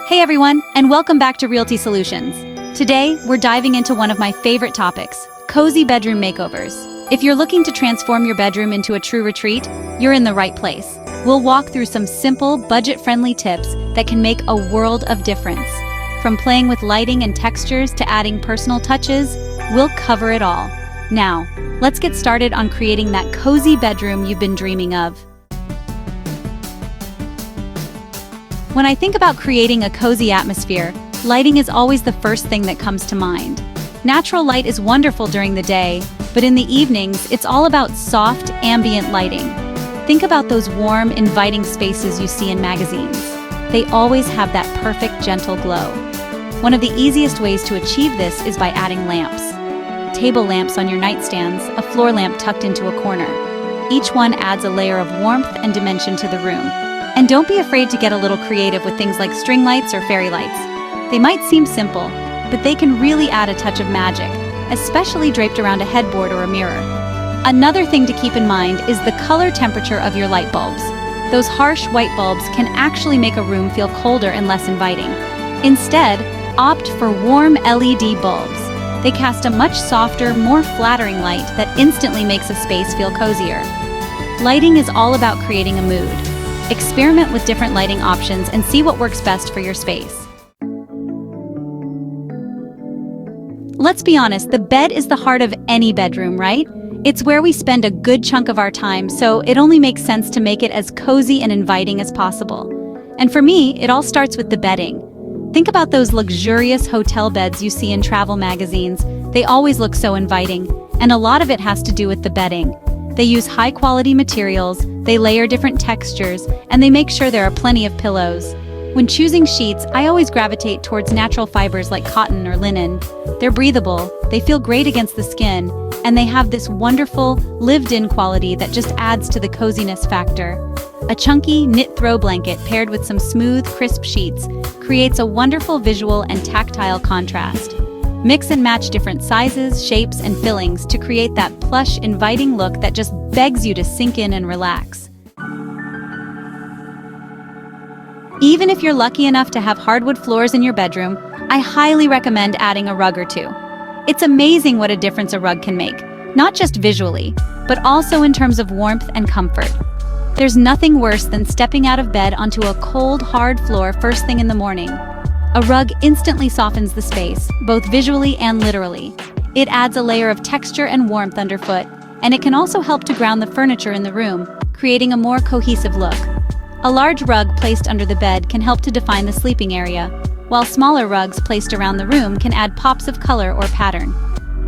Hey everyone, and welcome back to Realty Solutions. Today, we're diving into one of my favorite topics, cozy bedroom makeovers. If you're looking to transform your bedroom into a true retreat, you're in the right place. We'll walk through some simple, budget-friendly tips that can make a world of difference. From playing with lighting and textures to adding personal touches, we'll cover it all. Now, let's get started on creating that cozy bedroom you've been dreaming of. When I think about creating a cozy atmosphere, lighting is always the first thing that comes to mind. Natural light is wonderful during the day, but in the evenings, it's all about soft, ambient lighting. Think about those warm, inviting spaces you see in magazines. They always have that perfect, gentle glow. One of the easiest ways to achieve this is by adding lamps. Table lamps on your nightstands, a floor lamp tucked into a corner. Each one adds a layer of warmth and dimension to the room. And don't be afraid to get a little creative with things like string lights or fairy lights. They might seem simple, but they can really add a touch of magic, especially draped around a headboard or a mirror. Another thing to keep in mind is the color temperature of your light bulbs. Those harsh white bulbs can actually make a room feel colder and less inviting. Instead, opt for warm LED bulbs. They cast a much softer, more flattering light that instantly makes a space feel cozier. Lighting is all about creating a mood. Experiment with different lighting options and see what works best for your space. Let's be honest, the bed is the heart of any bedroom, right? It's where we spend a good chunk of our time, so it only makes sense to make it as cozy and inviting as possible. And for me, it all starts with the bedding. Think about those luxurious hotel beds you see in travel magazines. They always look so inviting, and a lot of it has to do with the bedding. They use high-quality materials, they layer different textures, and they make sure there are plenty of pillows. When choosing sheets, I always gravitate towards natural fibers like cotton or linen. They're breathable, they feel great against the skin, and they have this wonderful, lived-in quality that just adds to the coziness factor. A chunky, knit throw blanket paired with some smooth, crisp sheets creates a wonderful visual and tactile contrast. Mix and match different sizes, shapes, and fillings to create that plush, inviting look that just begs you to sink in and relax. Even if you're lucky enough to have hardwood floors in your bedroom, I highly recommend adding a rug or two. It's amazing what a difference a rug can make, not just visually, but also in terms of warmth and comfort. There's nothing worse than stepping out of bed onto a cold, hard floor first thing in the morning. A rug instantly softens the space, both visually and literally. It adds a layer of texture and warmth underfoot, and it can also help to ground the furniture in the room, creating a more cohesive look. A large rug placed under the bed can help to define the sleeping area, while smaller rugs placed around the room can add pops of color or pattern.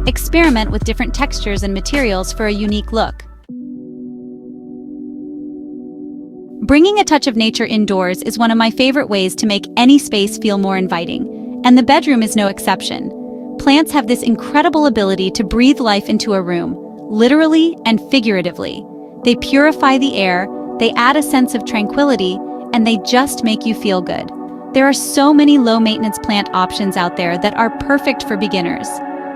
Experiment with different textures and materials for a unique look. Bringing a touch of nature indoors is one of my favorite ways to make any space feel more inviting, and the bedroom is no exception. Plants have this incredible ability to breathe life into a room, literally and figuratively. They purify the air, they add a sense of tranquility, and they just make you feel good. There are so many low-maintenance plant options out there that are perfect for beginners.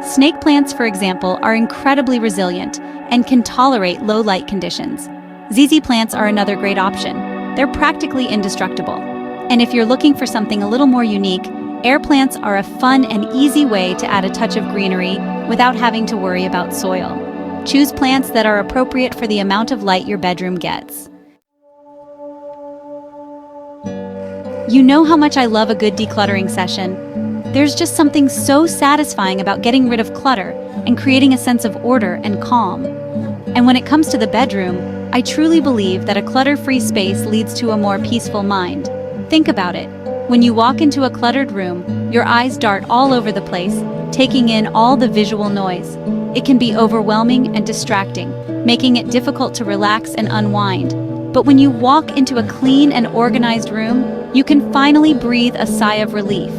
Snake plants, for example, are incredibly resilient and can tolerate low light conditions. ZZ plants are another great option. They're practically indestructible. And if you're looking for something a little more unique, air plants are a fun and easy way to add a touch of greenery without having to worry about soil. Choose plants that are appropriate for the amount of light your bedroom gets. You know how much I love a good decluttering session. There's just something so satisfying about getting rid of clutter and creating a sense of order and calm. And when it comes to the bedroom, I truly believe that a clutter-free space leads to a more peaceful mind. Think about it. When you walk into a cluttered room, your eyes dart all over the place, taking in all the visual noise. It can be overwhelming and distracting, making it difficult to relax and unwind. But when you walk into a clean and organized room, you can finally breathe a sigh of relief.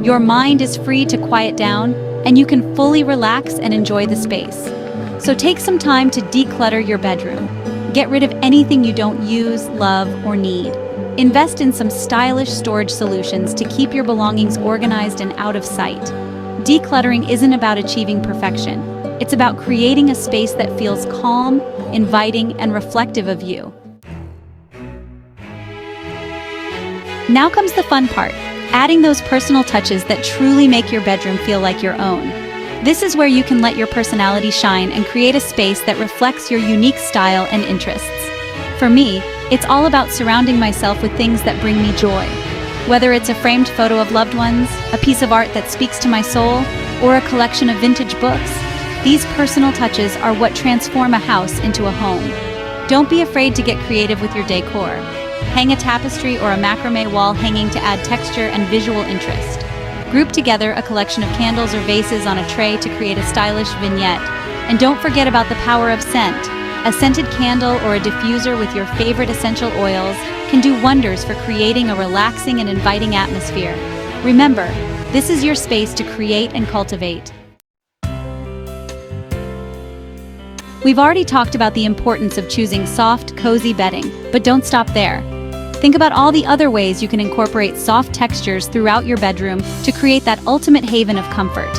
Your mind is free to quiet down, and you can fully relax and enjoy the space. So take some time to declutter your bedroom. Get rid of anything you don't use, love, or need. Invest in some stylish storage solutions to keep your belongings organized and out of sight. Decluttering isn't about achieving perfection. It's about creating a space that feels calm, inviting, and reflective of you. Now comes the fun part. adding those personal touches that truly make your bedroom feel like your own. This is where you can let your personality shine and create a space that reflects your unique style and interests. For me, it's all about surrounding myself with things that bring me joy. Whether it's a framed photo of loved ones, a piece of art that speaks to my soul, or a collection of vintage books, these personal touches are what transform a house into a home. Don't be afraid to get creative with your decor. Hang a tapestry or a macrame wall hanging to add texture and visual interest. Group together a collection of candles or vases on a tray to create a stylish vignette. And don't forget about the power of scent. A scented candle or a diffuser with your favorite essential oils can do wonders for creating a relaxing and inviting atmosphere. Remember, this is your space to create and cultivate. We've already talked about the importance of choosing soft, cozy bedding, but don't stop there. Think about all the other ways you can incorporate soft textures throughout your bedroom to create that ultimate haven of comfort.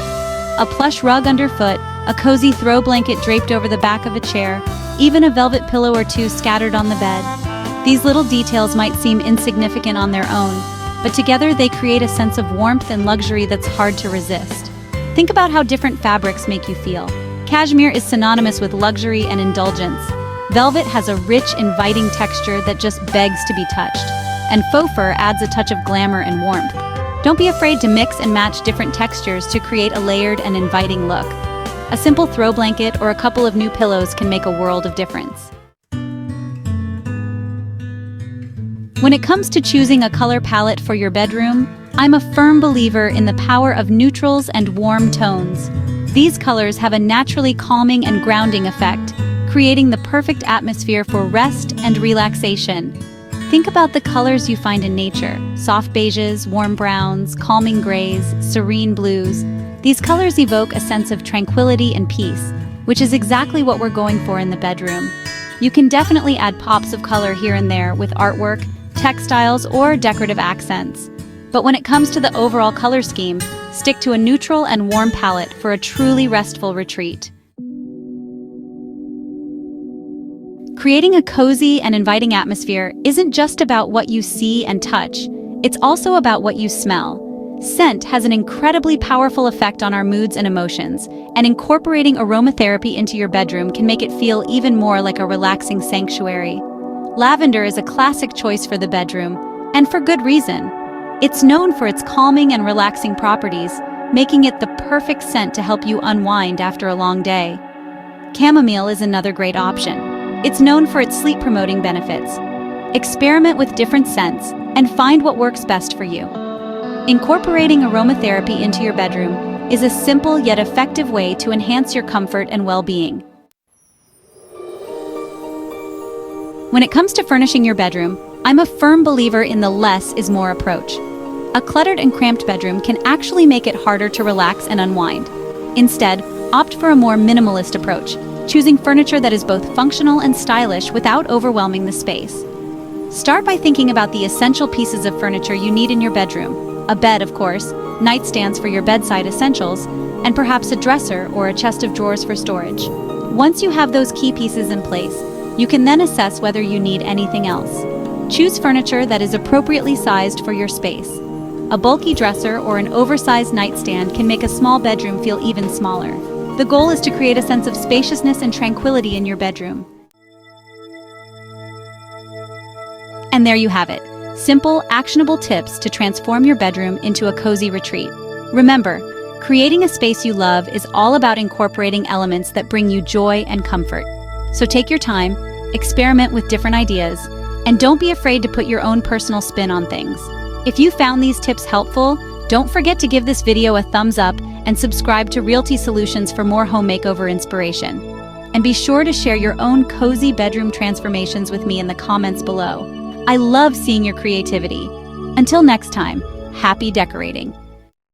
A plush rug underfoot, a cozy throw blanket draped over the back of a chair, even a velvet pillow or two scattered on the bed. These little details might seem insignificant on their own, but together they create a sense of warmth and luxury that's hard to resist. Think about how different fabrics make you feel. Cashmere is synonymous with luxury and indulgence. Velvet has a rich, inviting texture that just begs to be touched. And faux fur adds a touch of glamour and warmth. Don't be afraid to mix and match different textures to create a layered and inviting look. A simple throw blanket or a couple of new pillows can make a world of difference. When it comes to choosing a color palette for your bedroom, I'm a firm believer in the power of neutrals and warm tones. These colors have a naturally calming and grounding effect, creating the perfect atmosphere for rest and relaxation. Think about the colors you find in nature: soft beiges, warm browns, calming grays, serene blues. These colors evoke a sense of tranquility and peace, which is exactly what we're going for in the bedroom. You can definitely add pops of color here and there with artwork, textiles, or decorative accents. But when it comes to the overall color scheme, stick to a neutral and warm palette for a truly restful retreat. Creating a cozy and inviting atmosphere isn't just about what you see and touch, it's also about what you smell. Scent has an incredibly powerful effect on our moods and emotions, and incorporating aromatherapy into your bedroom can make it feel even more like a relaxing sanctuary. Lavender is a classic choice for the bedroom, and for good reason. It's known for its calming and relaxing properties, making it the perfect scent to help you unwind after a long day. Chamomile is another great option. It's known for its sleep-promoting benefits. Experiment with different scents and find what works best for you. Incorporating aromatherapy into your bedroom is a simple yet effective way to enhance your comfort and well-being. When it comes to furnishing your bedroom, I'm a firm believer in the less is more approach. A cluttered and cramped bedroom can actually make it harder to relax and unwind. Instead, opt for a more minimalist approach, choosing furniture that is both functional and stylish without overwhelming the space. Start by thinking about the essential pieces of furniture you need in your bedroom. A bed, of course, nightstands for your bedside essentials, and perhaps a dresser or a chest of drawers for storage. Once you have those key pieces in place, you can then assess whether you need anything else. Choose furniture that is appropriately sized for your space. A bulky dresser or an oversized nightstand can make a small bedroom feel even smaller. The goal is to create a sense of spaciousness and tranquility in your bedroom. And there you have it. Simple, actionable tips to transform your bedroom into a cozy retreat. Remember, creating a space you love is all about incorporating elements that bring you joy and comfort. So take your time, experiment with different ideas, and don't be afraid to put your own personal spin on things. If you found these tips helpful, don't forget to give this video a thumbs up and subscribe to Realty Solutions for more home makeover inspiration. And be sure to share your own cozy bedroom transformations with me in the comments below. I love seeing your creativity. Until next time, happy decorating.